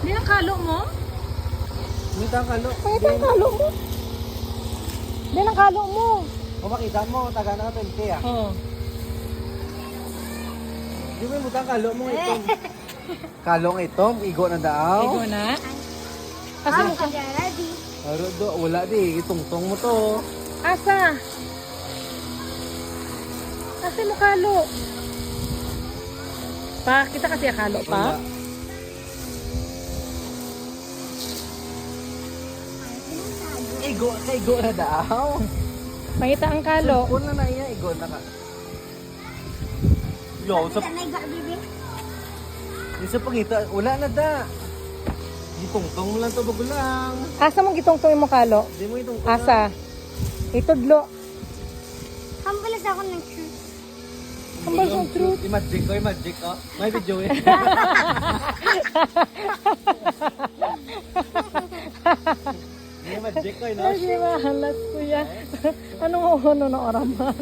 Di ang kalo mo? Dito ang kalo. Pakita ang kalo mo. Di ang kalo mo. O makita mo, taga na ka 20 ah. Oo. Di mo yung kalo mo ito. Kalong ito, igo na daw. Igo na. Kasi mo ka. Aro do, wala di, itungtong mo to. Asa? Kasi mo kalo. Pa, kita kasi akalo pa. Wala. Igo na daw. Pakita ang kalo. Kung na iya, igo na ka. Yo, sa sa pangita, wala na da. Itungtong mo lang to bago lang. Asa mong gitong-tong mo kalo? Di mo itungtong. Asa? Itudlo. Kambalas ako ng truth. Kambal sa truth. Magic oh. May video eh. May magic ko, no? Ay, di ba? Halas ko yan. Anong na oraman?